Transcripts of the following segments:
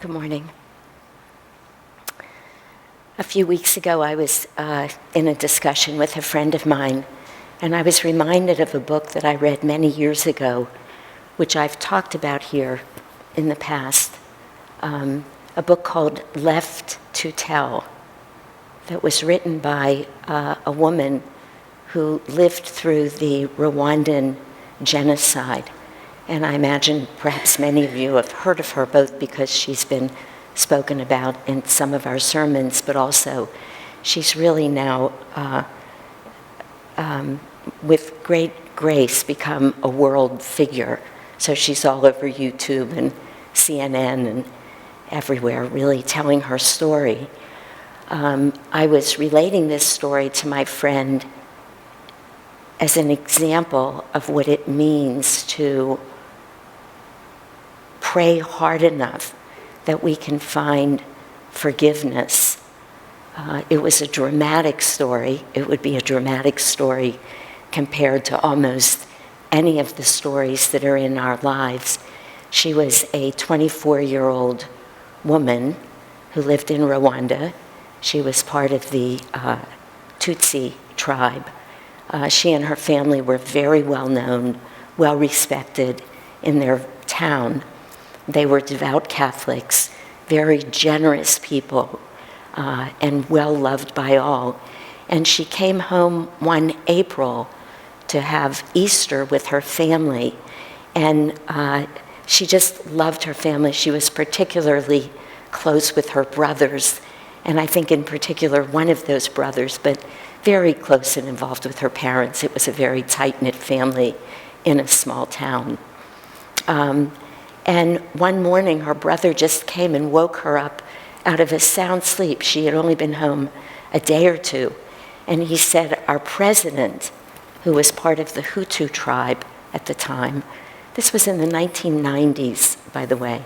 Good morning. A few weeks ago, I was in a discussion with a friend of mine, and I was reminded of a book that I read many years ago, which I've talked about here in the past, a book called Left to Tell, that was written by a woman who lived through the Rwandan genocide. And I imagine perhaps many of you have heard of her, both because she's been spoken about in some of our sermons, but also she's really now, with great grace, become a world figure. So she's all over YouTube and CNN and everywhere, really telling her story. I was relating this story to my friend as an example of what it means to pray hard enough that we can find forgiveness. It was a dramatic story. It would be a dramatic story compared to almost any of the stories that are in our lives. She was a 24-year-old woman who lived in Rwanda. She was part of the Tutsi tribe. She and her family were very well known, well respected in their town. They were devout Catholics, very generous people, and well loved by all. And she came home one April to have Easter with her family, and she just loved her family. She was particularly close with her brothers, and I think in particular one of those brothers, but very close and involved with her parents. It was a very tight-knit family in a small town. And one morning, her brother just came and woke her up out of a sound sleep. She had only been home a day or two. And he said, our president, who was part of the Hutu tribe at the time, this was in the 1990s, by the way.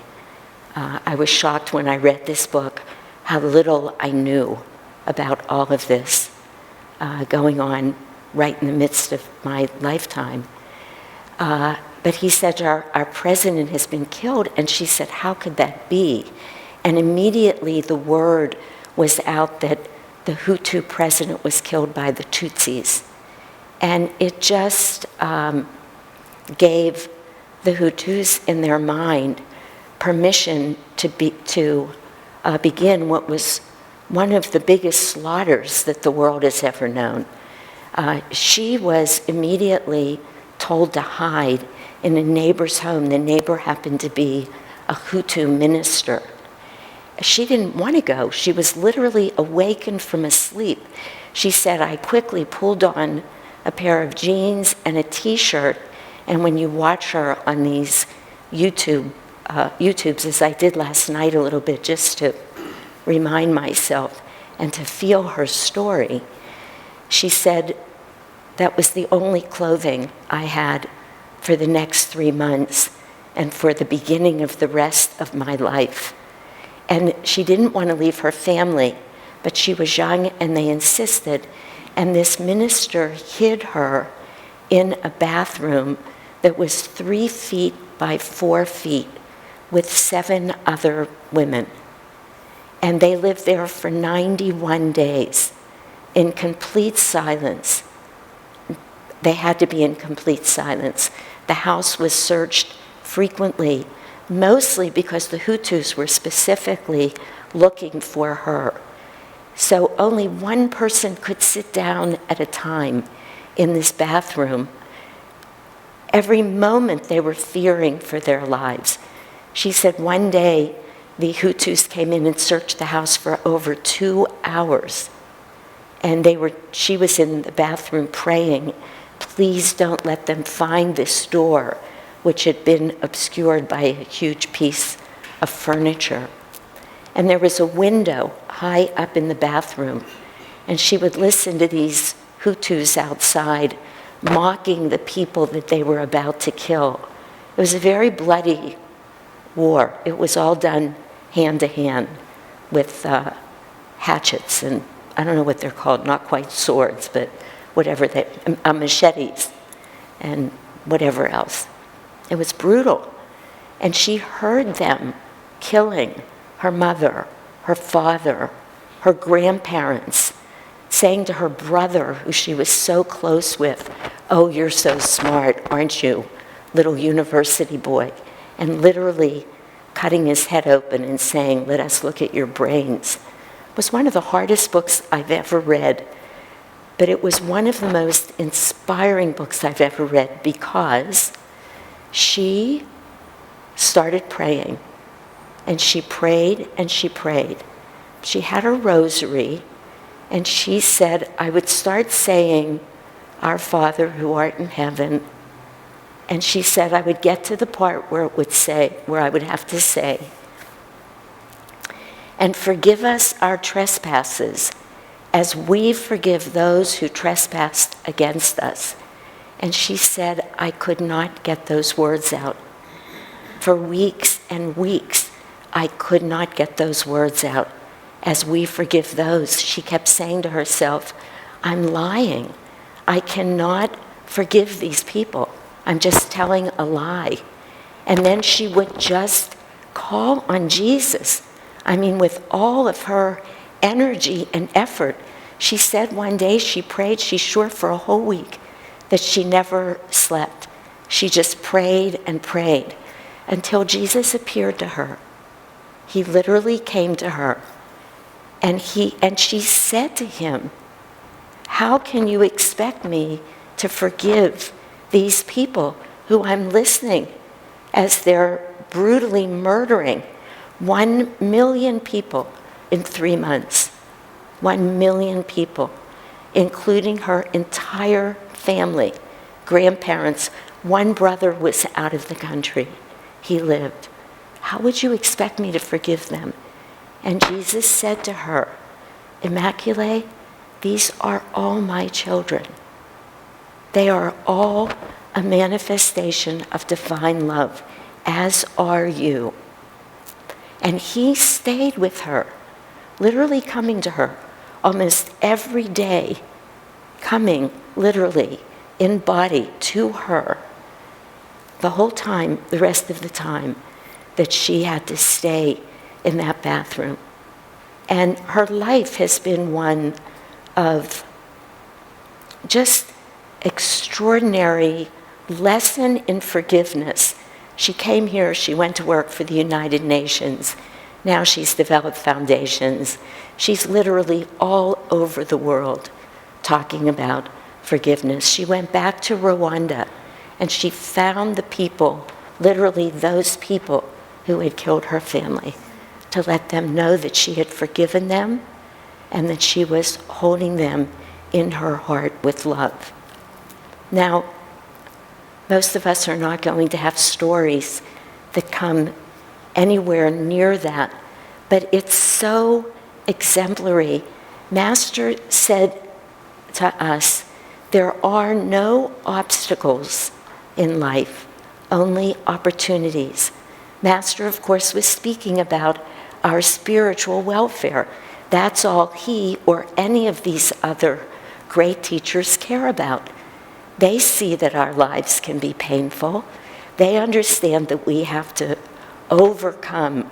I was shocked when I read this book how little I knew about all of this going on right in the midst of my lifetime. But he said, our president has been killed. And she said, how could that be? And immediately the word was out that the Hutu president was killed by the Tutsis. And it just gave the Hutus in their mind permission to begin what was one of the biggest slaughters that the world has ever known. She was immediately told to hide in a neighbor's home. The neighbor happened to be a Hutu minister. She didn't want to go. She was literally awakened from a sleep. She said, I quickly pulled on a pair of jeans and a t-shirt, and when you watch her on these YouTubes, as I did last night a little bit, just to remind myself and to feel her story, she said, that was the only clothing I had for the next 3 months and for the beginning of the rest of my life. And she didn't want to leave her family, but she was young and they insisted. And this minister hid her in a bathroom that was 3 feet by 4 feet with 7 other women. And they lived there for 91 days in complete silence. They had to be in complete silence. The house was searched frequently, mostly because the Hutus were specifically looking for her. So only one person could sit down at a time in this bathroom. Every moment they were fearing for their lives. She said one day the Hutus came in and searched the house for over 2 hours. And she was in the bathroom praying, please don't let them find this door, which had been obscured by a huge piece of furniture. And there was a window high up in the bathroom, and she would listen to these Hutus outside mocking the people that they were about to kill. It was a very bloody war. It was all done hand to hand with hatchets, and I don't know what they're called, not quite swords, but whatever machetes and whatever else. It was brutal. And she heard them killing her mother, her father, her grandparents, saying to her brother, who she was so close with, "Oh, you're so smart, aren't you, little university boy?" And literally cutting his head open and saying, "Let us look at your brains." It was one of the hardest books I've ever read, but it was one of the most inspiring books I've ever read because she started praying, and she prayed and she prayed. She had her rosary, and she said, I would start saying, "Our Father who art in heaven," and she said I would get to the part where it would say, where I would have to say, "And forgive us our trespasses, as we forgive those who trespassed against us." And she said, I could not get those words out. For weeks and weeks, I could not get those words out. As we forgive those, she kept saying to herself, I'm lying. I cannot forgive these people. I'm just telling a lie. And then she would just call on Jesus. I mean, with all of her energy and effort. She said one day she prayed, she's sure for a whole week, that she never slept. She just prayed and prayed until Jesus appeared to her. He literally came to her, and she said to him, "How can you expect me to forgive these people who I'm listening as they're brutally murdering 1 million people in 3 months? 1 million people, including her entire family, grandparents. One brother was out of the country. He lived. How would you expect me to forgive them?" And Jesus said to her, "Immaculée, these are all my children. They are all a manifestation of divine love, as are you." And he stayed with her, literally coming to her almost every day, coming literally in body to her the whole time, the rest of the time that she had to stay in that bathroom. And her life has been one of just extraordinary lesson in forgiveness. She came here, she went to work for the United Nations. Now she's developed foundations. She's literally all over the world talking about forgiveness. She went back to Rwanda, and she found the people, literally those people who had killed her family, to let them know that she had forgiven them and that she was holding them in her heart with love. Now, most of us are not going to have stories that come anywhere near that, but it's so exemplary. Master said to us, there are no obstacles in life, only opportunities. Master, of course, was speaking about our spiritual welfare. That's all he or any of these other great teachers care about. They see that our lives can be painful. They understand that we have to overcome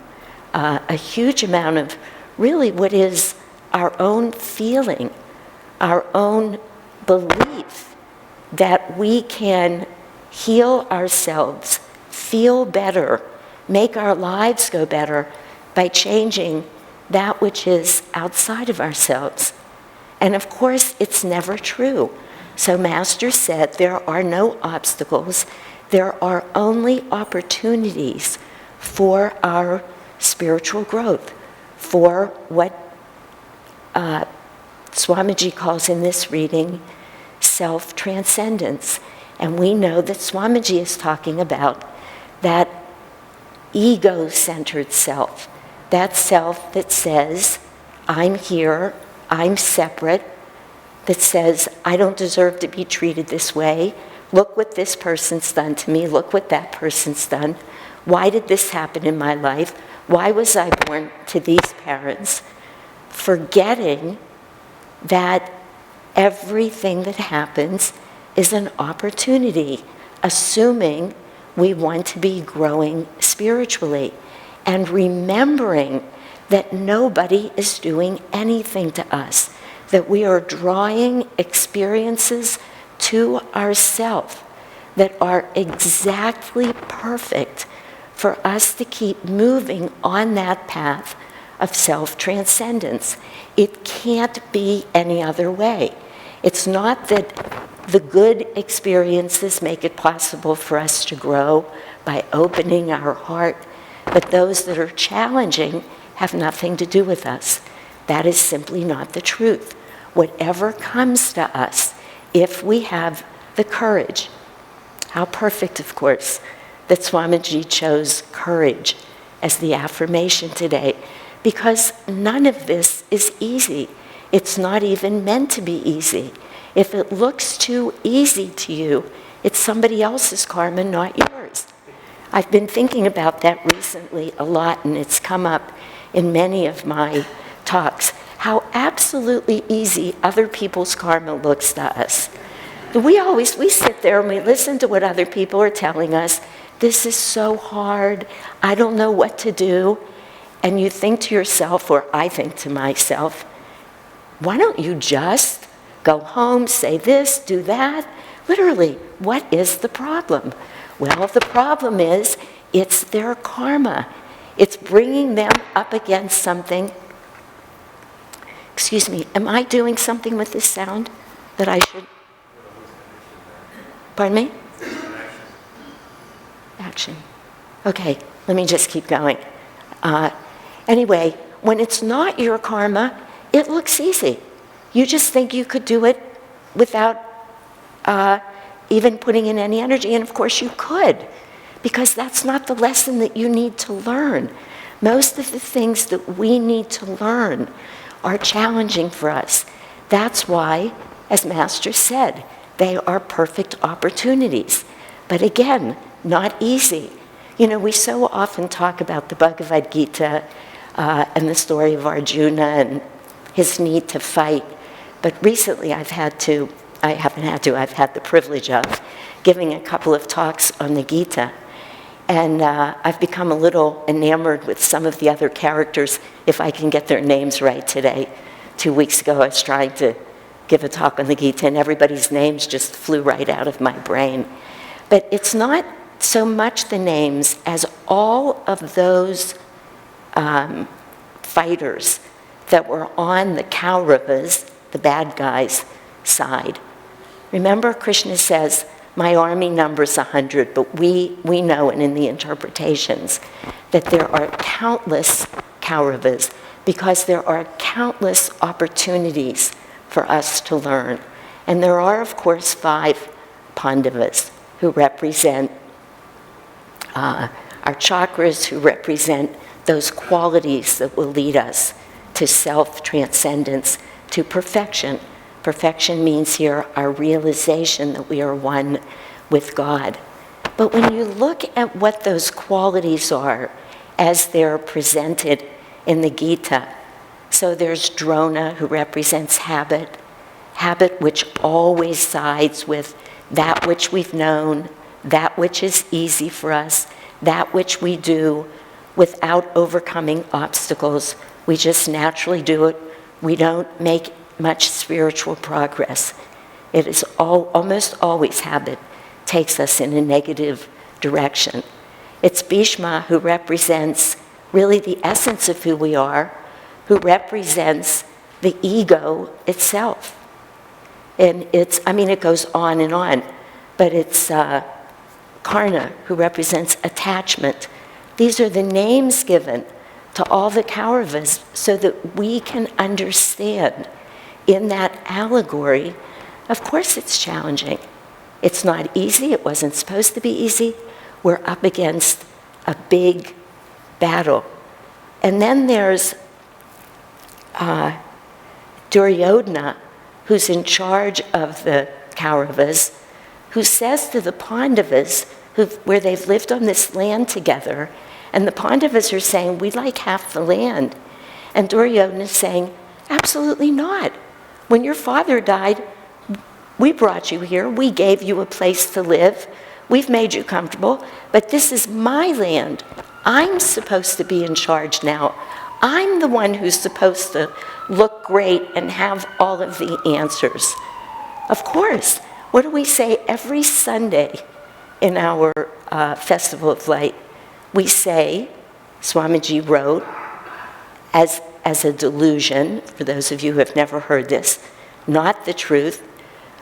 a huge amount of really what is our own feeling, our own belief that we can heal ourselves, feel better, make our lives go better by changing that which is outside of ourselves. And of course, it's never true. So Master said there are no obstacles. There are only opportunities for our spiritual growth, for what Swamiji calls in this reading self-transcendence. And we know that Swamiji is talking about that ego-centered self, that self that says, I'm here, I'm separate, that says, I don't deserve to be treated this way. Look what this person's done to me. Look what that person's done. Why did this happen in my life? Why was I born to these parents? Forgetting that everything that happens is an opportunity, assuming we want to be growing spiritually, and remembering that nobody is doing anything to us, that we are drawing experiences to ourselves that are exactly perfect for us to keep moving on that path of self-transcendence. It can't be any other way. It's not that the good experiences make it possible for us to grow by opening our heart, but those that are challenging have nothing to do with us. That is simply not the truth. Whatever comes to us, if we have the courage, how perfect, of course, that Swamiji chose courage as the affirmation today, because none of this is easy. It's not even meant to be easy. If it looks too easy to you, it's somebody else's karma, not yours. I've been thinking about that recently a lot, and it's come up in many of my talks, how absolutely easy other people's karma looks to us. We sit there and we listen to what other people are telling us. This is so hard. I don't know what to do. And you think to yourself, or I think to myself, why don't you just go home, say this, do that? Literally, what is the problem? Well, the problem is it's their karma. It's bringing them up against something. Excuse me, am I doing something with this sound that I should? Pardon me? Action. Okay, let me just keep going. Anyway, when it's not your karma, it looks easy. You just think you could do it without even putting in any energy, and of course you could, because that's not the lesson that you need to learn. Most of the things that we need to learn are challenging for us. That's why, as Master said, they are perfect opportunities. But again, not easy. You know, we so often talk about the Bhagavad Gita and the story of Arjuna and his need to fight. But recently I've had the privilege of giving a couple of talks on the Gita. And I've become a little enamored with some of the other characters, if I can get their names right today. 2 weeks ago I was trying to give a talk on the Gita, and everybody's names just flew right out of my brain. But it's not so much the names as all of those fighters that were on the Kauravas, the bad guys' side. Remember, Krishna says, my army numbers 100, but we know, and in the interpretations, that there are countless Kauravas, because there are countless opportunities for us to learn. And there are, of course, 5 Pandavas who represent our chakras, who represent those qualities that will lead us to self-transcendence, to perfection. Perfection means here our realization that we are one with God. But when you look at what those qualities are as they're presented in the Gita, so there's Drona, who represents habit which always sides with that which we've known, that which is easy for us, that which we do without overcoming obstacles. We just naturally do it. We don't make much spiritual progress. It is almost always habit takes us in a negative direction. It's Bhishma, who represents really the essence of who we are, who represents the ego itself. And it goes on and on, but it's Karna, who represents attachment. These are the names given to all the Kauravas so that we can understand in that allegory. Of course it's challenging. It's not easy. It wasn't supposed to be easy. We're up against a big battle. And then there's Duryodhana, who's in charge of the Kauravas, who says to the Pandavas, where they've lived on this land together, and the Pandavas are saying, we'd like half the land. And Duryodhana is saying, absolutely not. When your father died, we brought you here, we gave you a place to live, we've made you comfortable, but this is my land. I'm supposed to be in charge now. I'm the one who's supposed to look great and have all of the answers. Of course. What do we say every Sunday in our Festival of Light? We say, Swamiji wrote, as a delusion, for those of you who have never heard this, not the truth.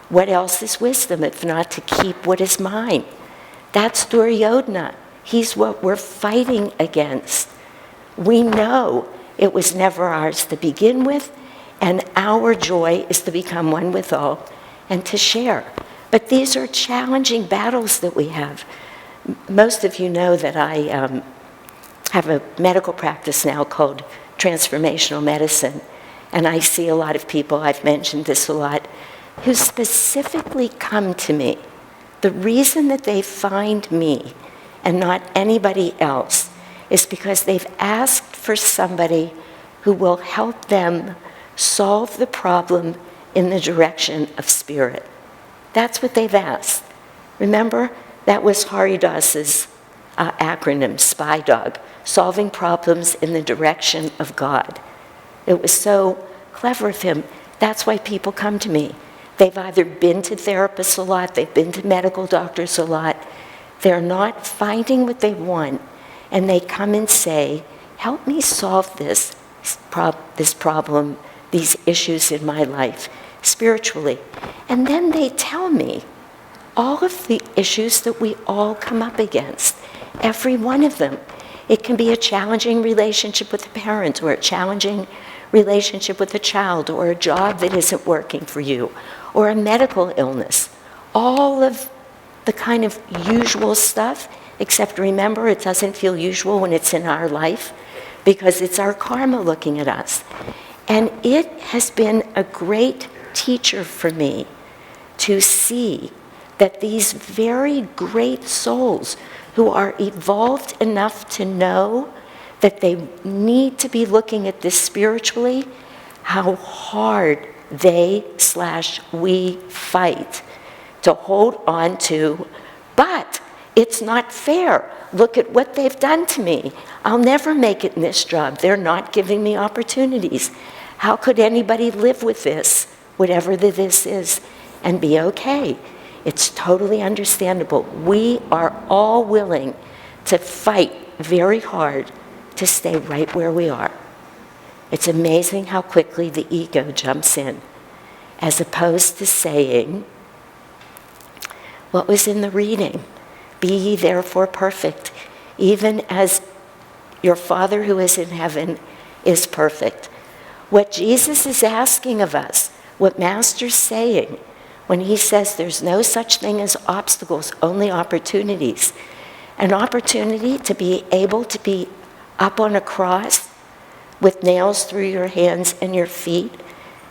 What else is wisdom if not to keep what is mine? That's Duryodhana. He's what we're fighting against. We know it was never ours to begin with, and our joy is to become one with all and to share. But these are challenging battles that we have. Most of you know that I have a medical practice now called transformational medicine, and I see a lot of people, I've mentioned this a lot, who specifically come to me. The reason that they find me and not anybody else is because they've asked for somebody who will help them solve the problem in the direction of spirit. That's what they've asked. Remember, that was Haridas's acronym, SPY-DOG, solving problems in the direction of God. It was so clever of him. That's why people come to me. They've either been to therapists a lot, they've been to medical doctors a lot. They're not finding what they want, and they come and say, help me solve this problem, these issues in my life, spiritually. And then they tell me all of the issues that we all come up against, every one of them. It can be a challenging relationship with a parent, or a challenging relationship with a child, or a job that isn't working for you, or a medical illness. All of the kind of usual stuff, except remember, it doesn't feel usual when it's in our life, because it's our karma looking at us. And it has been a great teacher for me to see that these very great souls who are evolved enough to know that they need to be looking at this spiritually, how hard we fight to hold on to, but it's not fair. Look at what they've done to me. I'll never make it in this job. They're not giving me opportunities. How could anybody live with this, whatever this is, and be okay? It's totally understandable. We are all willing to fight very hard to stay right where we are. It's amazing how quickly the ego jumps in, as opposed to saying, what was in the reading? Be ye therefore perfect, even as your Father who is in heaven is perfect. What Jesus is asking of us, what Master's saying, when he says there's no such thing as obstacles, only opportunities. An opportunity to be able to be up on a cross with nails through your hands and your feet,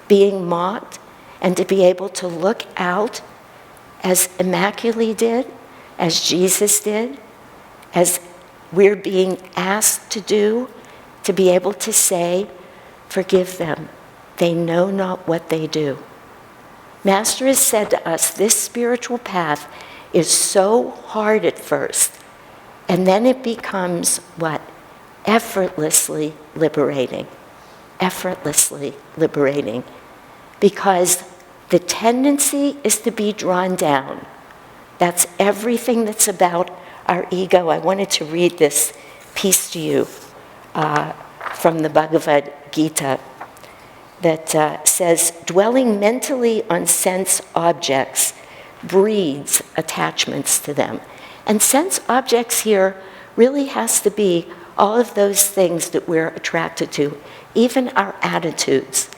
being mocked, and to be able to look out as Immaculée did, as Jesus did, as we're being asked to do, to be able to say, forgive them. They know not what they do. Master has said to us, this spiritual path is so hard at first, and then it becomes what? Effortlessly liberating. Effortlessly liberating. Because the tendency is to be drawn down. That's everything that's about our ego. I wanted to read this piece to you from the Bhagavad Gita that says, dwelling mentally on sense objects breeds attachments to them. And sense objects here really has to be all of those things that we're attracted to, even our attitudes,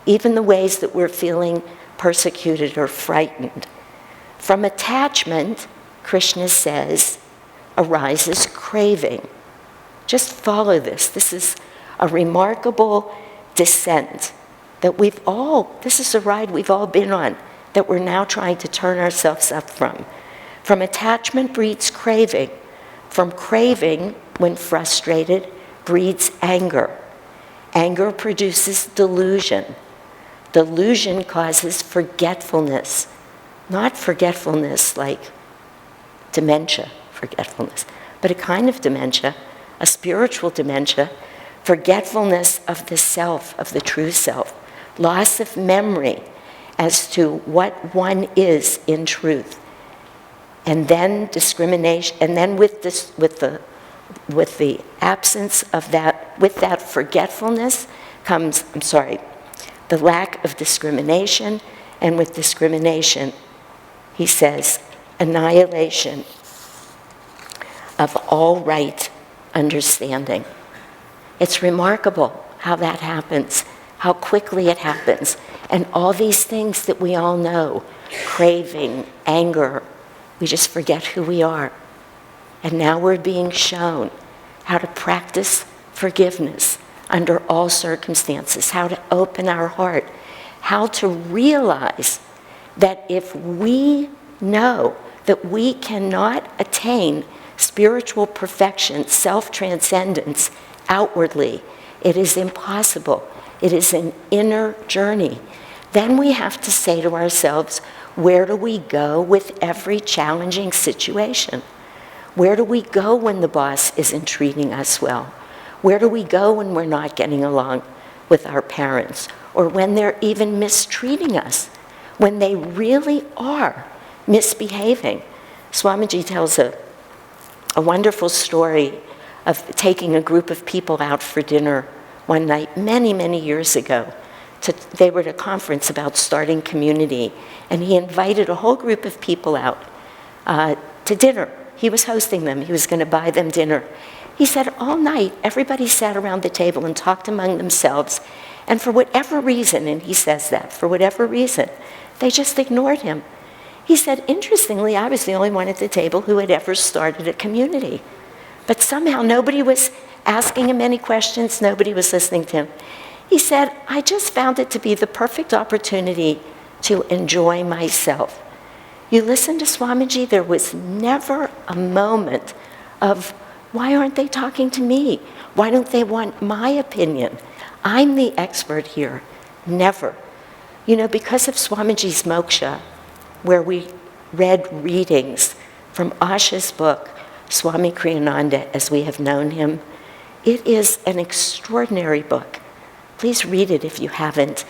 even the ways that we're feeling persecuted or frightened. From attachment, Krishna says, arises craving. Just follow this. This is a remarkable descent that this is a ride we've all been on, that we're now trying to turn ourselves up from. From attachment breeds craving. From craving, when frustrated, breeds anger. Anger produces delusion. Delusion causes forgetfulness. Not forgetfulness like dementia forgetfulness, but a kind of dementia, a spiritual dementia, forgetfulness of the self, of the true self, loss of memory as to what one is in truth, and then discrimination, and then with the absence of that, with that forgetfulness comes, the lack of discrimination, and with discrimination, he says, annihilation of all right understanding. It's remarkable how that happens, how quickly it happens, and all these things that we all know, craving, anger, we just forget who we are. And now we're being shown how to practice forgiveness under all circumstances, how to open our heart, how to realize that if we know that we cannot attain spiritual perfection, self-transcendence outwardly, it is impossible. It is an inner journey. Then we have to say to ourselves, where do we go with every challenging situation? Where do we go when the boss isn't treating us well? Where do we go when we're not getting along with our parents? Or when they're even mistreating us? When they really are misbehaving? Swamiji tells a wonderful story of taking a group of people out for dinner one night many, many years ago. They were at a conference about starting community, and he invited a whole group of people out to dinner. He was hosting them. He was going to buy them dinner. He said all night, everybody sat around the table and talked among themselves, and for whatever reason, and he says that, for whatever reason, they just ignored him. He said, interestingly, I was the only one at the table who had ever started a community. But somehow nobody was asking him any questions, nobody was listening to him. He said, I just found it to be the perfect opportunity to enjoy myself. You listen to Swamiji, there was never a moment of, why aren't they talking to me? Why don't they want my opinion? I'm the expert here. Never. You know, because of Swamiji's Moksha, where we read readings from Asha's book, Swami Kriyananda, as we have known him, it is an extraordinary book. Please read it if you haven't.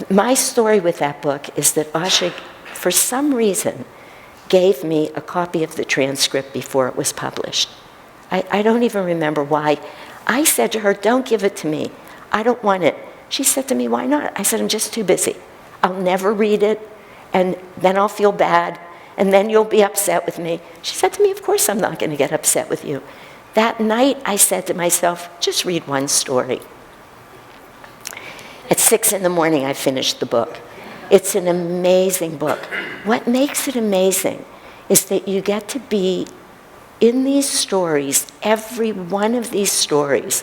My story with that book is that Asha, for some reason, gave me a copy of the transcript before it was published. I don't even remember why. I said to her, don't give it to me. I don't want it. She said to me, why not? I said, I'm just too busy. I'll never read it, and then I'll feel bad, and then you'll be upset with me. She said to me, of course I'm not going to get upset with you. That night, I said to myself, just read one story. At 6 in the morning, I finished the book. It's an amazing book. What makes it amazing is that you get to be in these stories, every one of these stories,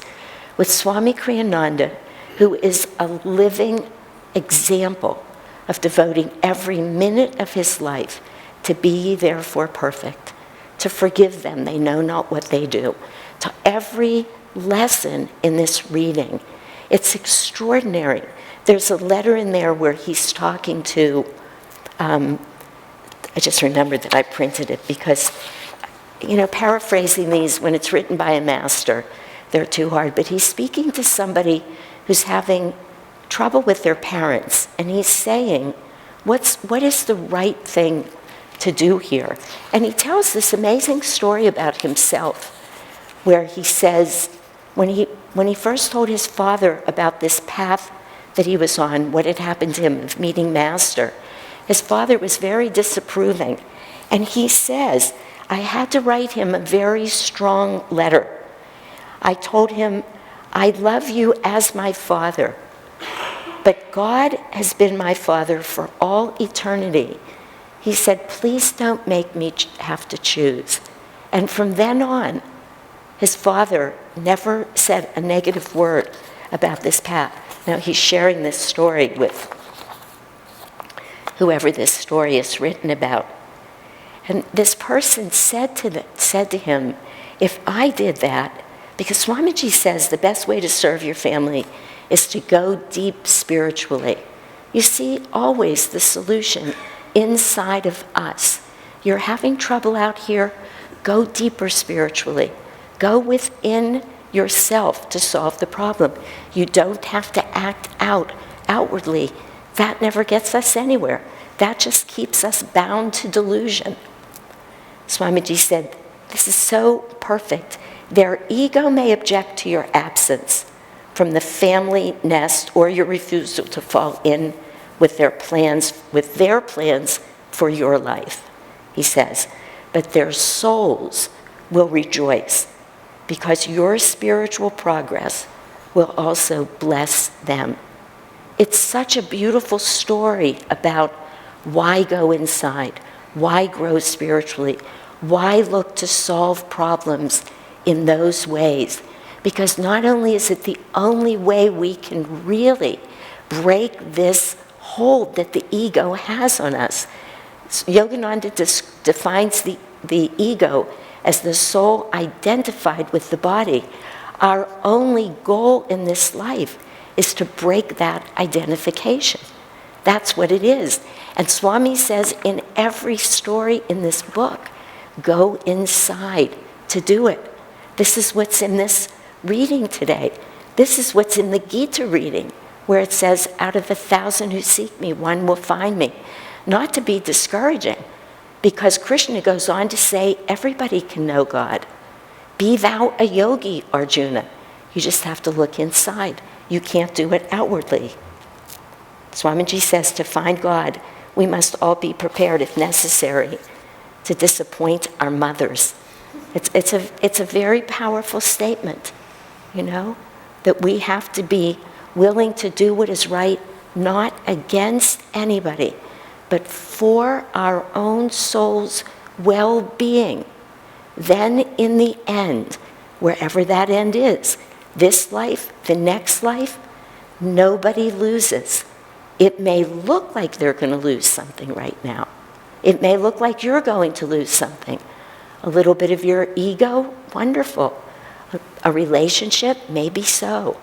with Swami Kriyananda, who is a living example of devoting every minute of his life to be ye therefore perfect, to forgive them, they know not what they do, to every lesson in this reading. It's extraordinary. There's a letter in there where he's talking to, I just remembered that I printed it because, you know, paraphrasing these, when it's written by a master, they're too hard, but he's speaking to somebody who's having trouble with their parents, and he's saying, what is the right thing to do here? And he tells this amazing story about himself, where he says, when he first told his father about this path that he was on, what had happened to him of meeting Master, his father was very disapproving. And he says, I had to write him a very strong letter. I told him, I love you as my father, but God has been my father for all eternity. He said, please don't make me have to choose. And from then on, his father never said a negative word about this path. Now he's sharing this story with whoever this story is written about. And this person said to him, if I did that, because Swamiji says the best way to serve your family is to go deep spiritually. You see always the solution inside of us. You're having trouble out here, go deeper spiritually. Go within yourself to solve the problem. You don't have to act outwardly. That never gets us anywhere. That just keeps us bound to delusion. Swamiji said, this is so perfect. Their ego may object to your absence from the family nest or your refusal to fall in with their plans for your life, he says. But their souls will rejoice because your spiritual progress will also bless them. It's such a beautiful story about why go inside, why grow spiritually, why look to solve problems in those ways. Because not only is it the only way we can really break this hold that the ego has on us. Yogananda defines the ego as the soul identified with the body. Our only goal in this life is to break that identification. That's what it is. And Swami says in every story in this book, go inside to do it. This is what's in this reading today. This is what's in the Gita reading, where it says, out of 1,000 who seek me, one will find me. Not to be discouraging, because Krishna goes on to say, everybody can know God. Be thou a yogi, Arjuna. You just have to look inside. You can't do it outwardly. Swamiji says to find God, we must all be prepared, if necessary, to disappoint our mothers. It's a very powerful statement, you know, that we have to be willing to do what is right, not against anybody, but for our own soul's well-being. Then in the end, wherever that end is, this life, the next life, nobody loses. It may look like they're going to lose something right now. It may look like you're going to lose something. A little bit of your ego, wonderful. A relationship, maybe so.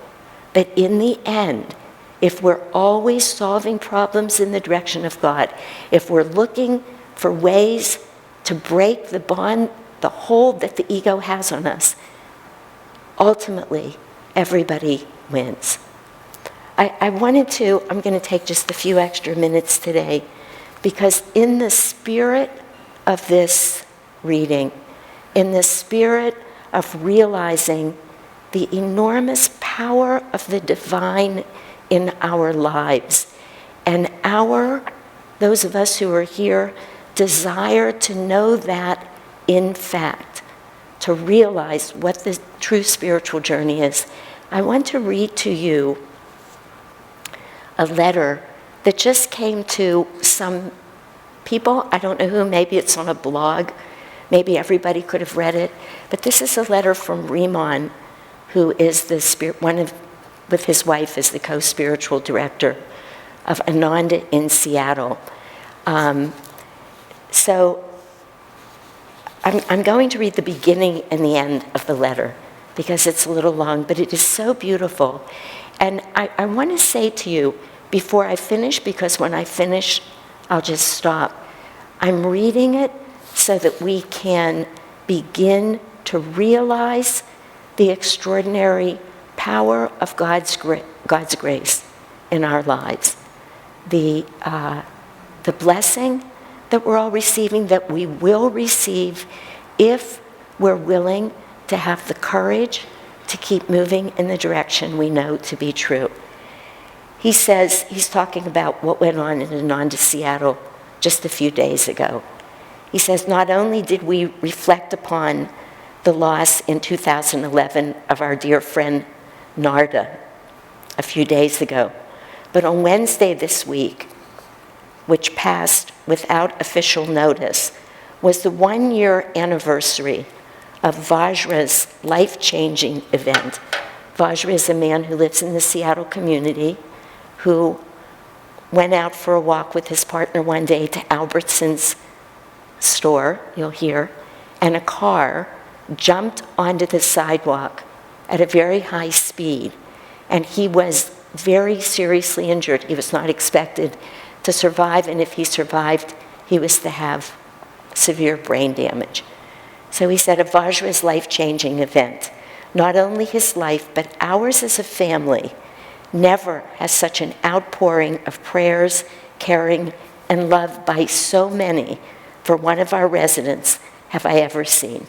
But in the end, if we're always solving problems in the direction of God, if we're looking for ways to break the bond, the hold that the ego has on us, ultimately, everybody wins. I'm going to take just a few extra minutes today, because in the spirit of this reading, in the spirit of realizing the enormous power of the divine in our lives, and those of us who are here, desire to know that in fact, to realize what the true spiritual journey is, I want to read to you a letter that just came to some people. I don't know who, maybe it's on a blog, maybe everybody could have read it, but this is a letter from Riemann, who is with his wife is the co-spiritual director of Ananda in Seattle. So I'm going to read the beginning and the end of the letter because it's a little long, but it is so beautiful. And I want to say to you before I finish, because when I finish, I'll just stop. I'm reading it so that we can begin to realize the extraordinary power of God's grace in our lives. The blessing that we're all receiving, that we will receive if we're willing to have the courage to keep moving in the direction we know to be true. He says, he's talking about what went on in Ananda, Seattle just a few days ago. He says, not only did we reflect upon the loss in 2011 of our dear friend Narda a few days ago, but on Wednesday this week, which passed without official notice, was the 1-year anniversary of Vajra's life-changing event. Vajra is a man who lives in the Seattle community who went out for a walk with his partner one day to Albertson's store, you'll hear, and a car jumped onto the sidewalk at a very high speed, and he was very seriously injured. He was not expected to survive, and if he survived, he was to have severe brain damage. So he said, a Vajra's life-changing event. Not only his life, but ours as a family. Never has such an outpouring of prayers, caring, and love by so many for one of our residents have I ever seen.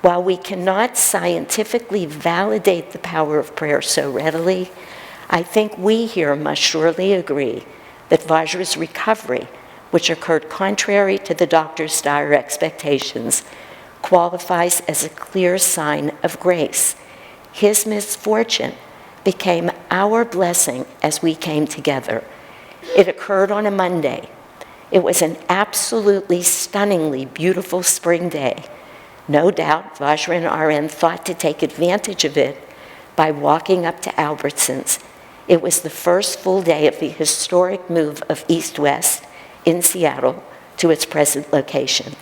While we cannot scientifically validate the power of prayer so readily, I think we here must surely agree that Vajra's recovery, which occurred contrary to the doctor's dire expectations, qualifies as a clear sign of grace. His misfortune became our blessing as we came together. It occurred on a Monday. It was an absolutely stunningly beautiful spring day. No doubt Vajra and RN thought to take advantage of it by walking up to Albertsons. It was the first full day of the historic move of East-West in Seattle to its present location.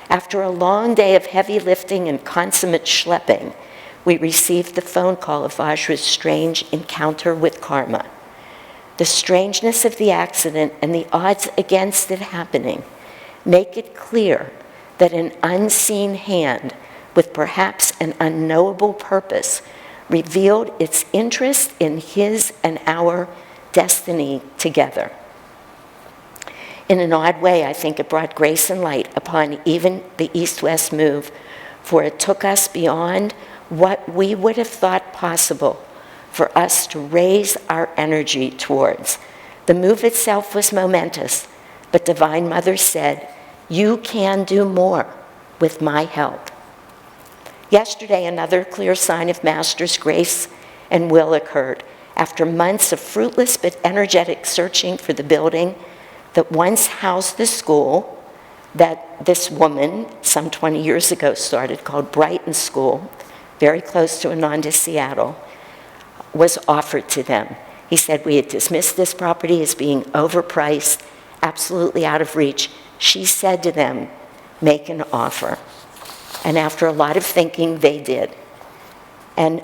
After a long day of heavy lifting and consummate schlepping, we received the phone call of Vajra's strange encounter with karma. The strangeness of the accident and the odds against it happening make it clear that an unseen hand with perhaps an unknowable purpose revealed its interest in his and our destiny together. In an odd way, I think it brought grace and light upon even the East-West move, for it took us beyond what we would have thought possible for us to raise our energy towards. The move itself was momentous, but Divine Mother said, "You can do more with my help." Yesterday, another clear sign of Master's grace and will occurred. After months of fruitless but energetic searching for the building that once housed the school that this woman some 20 years ago started, called Brighton School, very close to Ananda, Seattle, was offered to them. He said, "We had dismissed this property as being overpriced, absolutely out of reach." She said to them, "Make an offer." And after a lot of thinking, they did. And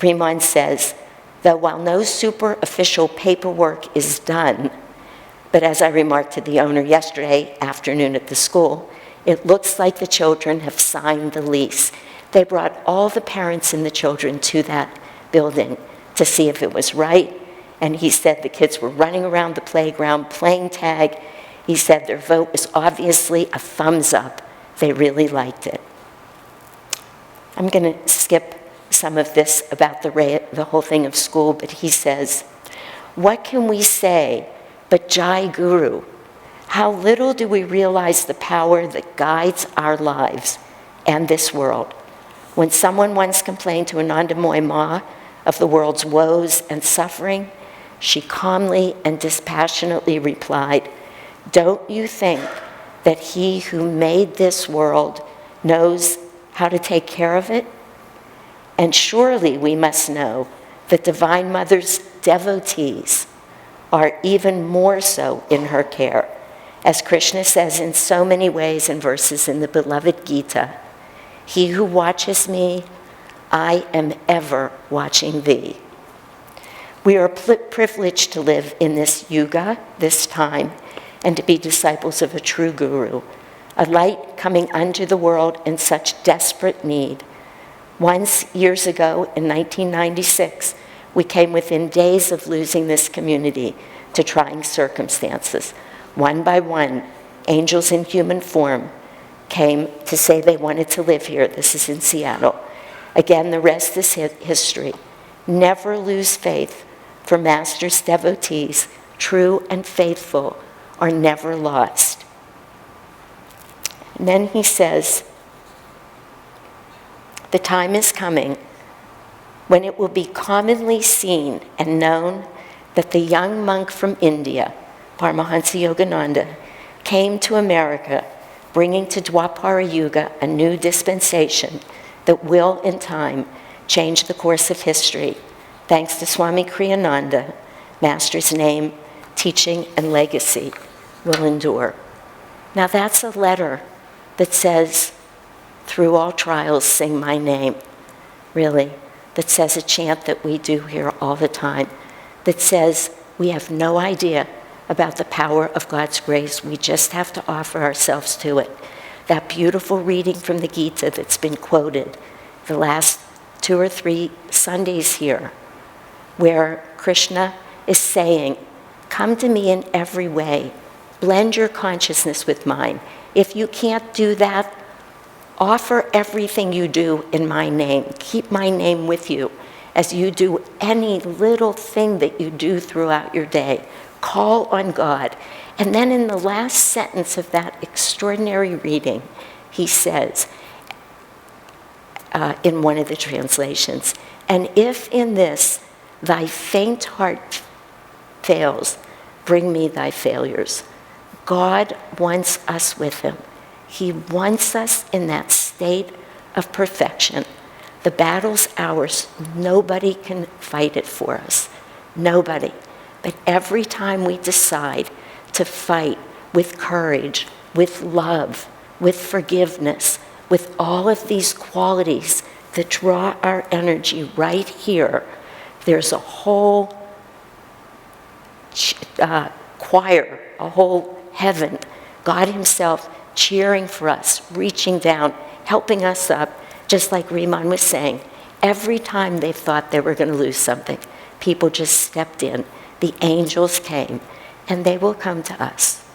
Riemann says, that while no super official paperwork is done, but as I remarked to the owner yesterday afternoon at the school, it looks like the children have signed the lease. They brought all the parents and the children to that building to see if it was right. And he said the kids were running around the playground playing tag. He said their vote was obviously a thumbs up. They really liked it. I'm going to skip some of this about the whole thing of school, but he says, "What can we say but Jai Guru? How little do we realize the power that guides our lives and this world." When someone once complained to Anandamoy Ma of the world's woes and suffering, she calmly and dispassionately replied, "Don't you think that he who made this world knows how to take care of it? And surely we must know that Divine Mother's devotees are even more so in her care. As Krishna says in so many ways in verses in the beloved Gita, 'He who watches me, I am ever watching thee.'" We are privileged to live in this yuga, this time, and to be disciples of a true guru, a light coming unto the world in such desperate need. Once, years ago, in 1996, we came within days of losing this community to trying circumstances. One by one, angels in human form came to say they wanted to live here. This is in Seattle. Again, the rest is history. Never lose faith, for Master's devotees, true and faithful, are never lost. And then he says, "The time is coming when it will be commonly seen and known that the young monk from India, Paramhansa Yogananda, came to America, bringing to Dwapara Yuga a new dispensation that will, in time, change the course of history. Thanks to Swami Kriyananda, Master's name, teaching, and legacy will endure." Now that's a letter that says, "Through all trials, sing my name," really, that says a chant that we do here all the time, that says we have no idea about the power of God's grace. We just have to offer ourselves to it. That beautiful reading from the Gita that's been quoted the last 2 or 3 Sundays here, where Krishna is saying, come to me in every way. Blend your consciousness with mine. If you can't do that, offer everything you do in my name. Keep my name with you as you do any little thing that you do throughout your day. Call on God. And then in the last sentence of that extraordinary reading, he says, in one of the translations, and if in this thy faint heart fails, bring me thy failures. God wants us with him. He wants us in that state of perfection. The battle's ours. Nobody can fight it for us. Nobody. But every time we decide to fight with courage, with love, with forgiveness, with all of these qualities that draw our energy right here, there's a whole choir, a whole heaven, God himself cheering for us, reaching down, helping us up, just like Riemann was saying. Every time they thought they were going to lose something, people just stepped in. The angels came, and they will come to us.